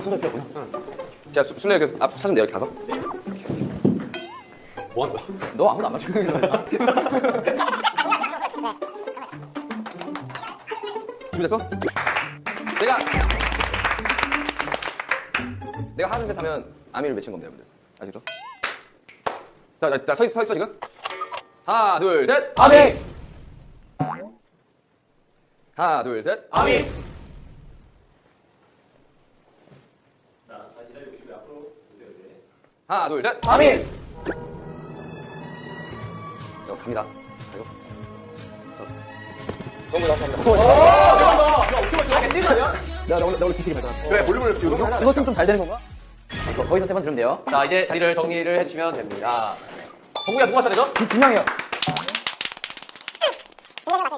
순서 필요구나. 자, 술래 그래서 앞 사진 내려 가서. 뭐 하는 거야? 너 아무도 안 맞추는 거야. 준비됐어? 내가 하나 둘 셋 하면 아미를 외친 겁니다, 여러분들. 아시죠? 자, 나 서 있어 지금. 하나 둘 셋. 아미! 하나 둘 셋. 아미! 자, 다시 기다려보시고 앞으로 보세요, 이제. 하나 둘 셋. 아미! 갑니다. 가요. 너무 감사합니다. 나 오늘 기특이 발전했어. 그래, 볼륨을 지금. 이거 좀 잘 되는 건가? 거기서 세 번 들으면 돼요. 자, 이제 자리를 정리를 해주시면 됩니다. 정국이가 누구 하셔야 되죠? 진영이요. 하나,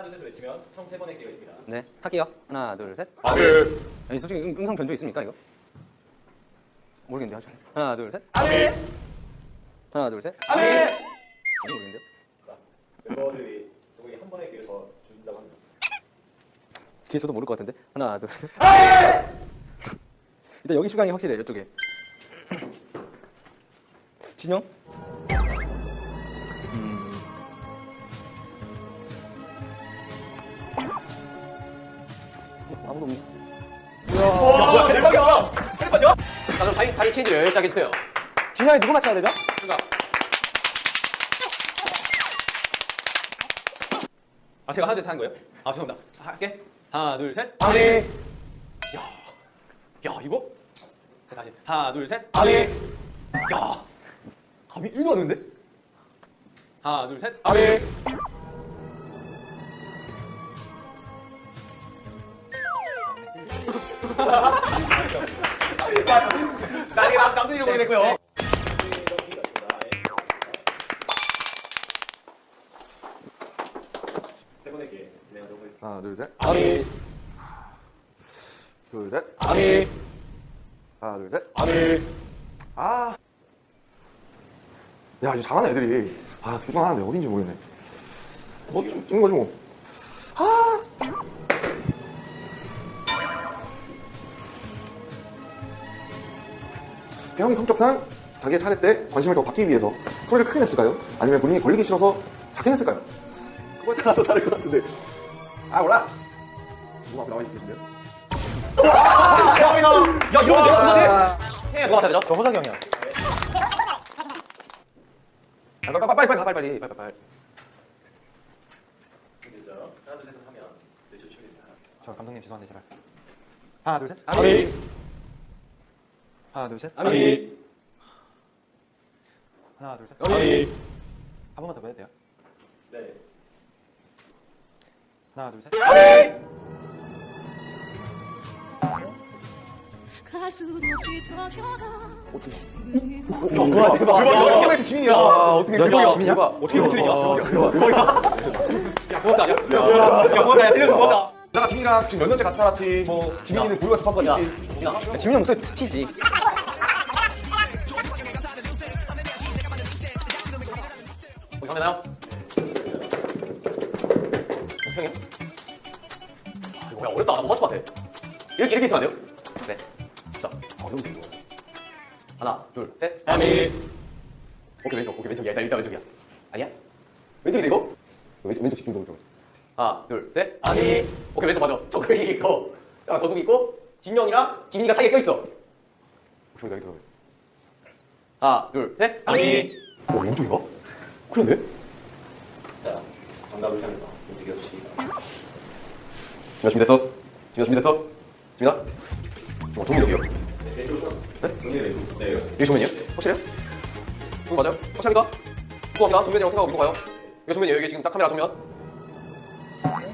둘, 셋 외치면 총 3번의 기회가 있습니다. 네, 할게요. 하나, 둘, 셋. 아미! 아니, 솔직히 음성 변조 있습니까, 이거? 모르겠는데, 하죠. 하나, 둘, 셋. 아미! 하나, 둘, 셋. 아미! 모르겠는데요? 멤버들이 정국이 한 번의 기회를 더 준다고 합니다. 뒤에서도 모를 것 같은데. 하나, 둘, 셋. 일단 여기 수강이 확실해, 이쪽에. 진영? 아무도 없네. 와, 대박이야! 빨리 빠져! 자, 그럼 다리 체인지를 시작해주세요. 진영이 누구 맞춰야 되죠? 아, 제가 하나, 둘, 셋 하는 거예요? 아, 죄송합니다. 할게. 하나, 둘, 셋. 아미! 야, 이거? 자, 다시. 하나, 둘, 셋. 아미! 야, 감이 1도 안 오는데? 하나, 둘, 셋. 아미! 나중에 남들 이러고 됐고요. 세 번의 기회 진행하도록 하겠습니다. 하나 둘 셋. 아미! 둘 셋. 아미! 하나 둘 셋. 아미! 아. 야, 이제 잘하네 애들이. 아, 두종하는데 어딘지 모르겠네. 뭐 찍은 거지 뭐. 태형이 성격상 자기의 차례 때 관심을 더 받기 위해서 소리를 크게 냈을까요? 아니면 본인이 걸리기 싫어서 작게 냈을까요? 그거에 따라서 다를 것 같은데. 아, 몰라. 누가 앞에 나와 계신데요? 야, 이러면 내가 태희가 누가 맡아야 되죠? 저 허상이 형이야. 빨리 가, 빨리. 됐죠? 하나, 둘, 셋 하면 외쳐주시면 됩니다. 저 감독님 죄송한데 제발. 하나 둘 셋. 아미! 하나 둘 셋. 아미! 하나 둘 셋. 아미! 한 번만 더 해도 돼요? 네. 하나 둘 셋. 와, 대박. 어떻게 지민이야? 어떻게 지민이야? 어떻게 틀리냐? 야, 고맙다. 야, 고맙다. 야, 틀려서 고맙다. 내가 지민이랑 지금 몇 년째 같이 살았지. 뭐 지민이는 보유가 주파수가 야, 있지. 야, 지민이 목소리 튀지. 거기 가면나요? 형님. 아, 이거 어렵다. 나 못 맞출 것 같아. 이렇게 있으면 안 돼요? 네. 자, 여기 있어. 하나, 둘, 셋. 아미! 오케이, 왼쪽이야. 일단 왼쪽이야. 아니야? 왼쪽인데, 이거? 왼쪽 집중 좀. 하나, 둘, 셋. 아미! 오케이, 왼쪽 맞아. 정국이 있고, 정국이 있고, 진영이랑 지민이가 사이에 껴있어. 저기가 여기 들어가. 하나, 둘, 셋. 아미! 왼쪽인가? 그런데? 자, 정답을 향해서 움직여 주시기 바랍니다. 준비됐어? 지민아? 정민 여기요. 네? 여기 정민이요? 확실해요? 정민 맞아요? 확실합니까? 수고합니다. 정민이랑 생각하고 이거 가요. 이거 정민이에요. 여기 지금 딱 카메라 정면.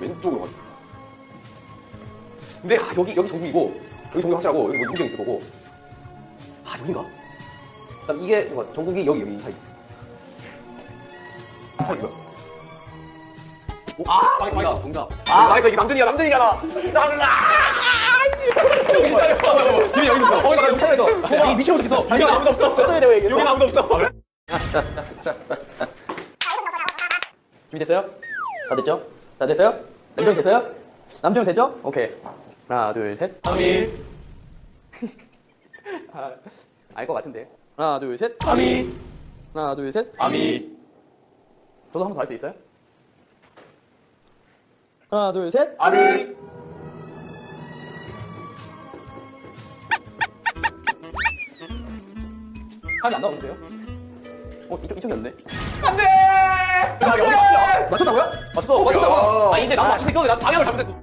왼쪽으로 가요. 근데 여기 정국이고 여기 정국 확실하고 여기 뭐 윤경 있을 거고. 아, 여긴가? 그다음 이게 뭐야? 정국이 여기 사이. 사이 뭐야? 오, 망했다. 정답. 망했다. 이게 남준이잖아. 지민이 여기 있어. 나 여기 살아있어. 야, 이 미쳐버리겠어 여기 아무도 없어. 여기 아무도 없어. 그래? 준비됐어요? 다 됐죠? 다 됐어요? 남정 됐어요? 남정 됐죠? 오케이. 하나, 둘, 셋. 아미! 알 것 같은데. 하나, 둘, 셋. 아미. 하나, 둘, 셋. 아미. 저도 한 번 더 할 수 있어요? 하나, 둘, 셋. 아미. 하면 안 나오는데요? 이쪽이었네. 안 돼! 야, 여기 맞추나? 맞췄다고요? 맞췄어. 맞췄다고. 아, 이제 나 맞출 수 있었는데 난 방향을 잘못했어.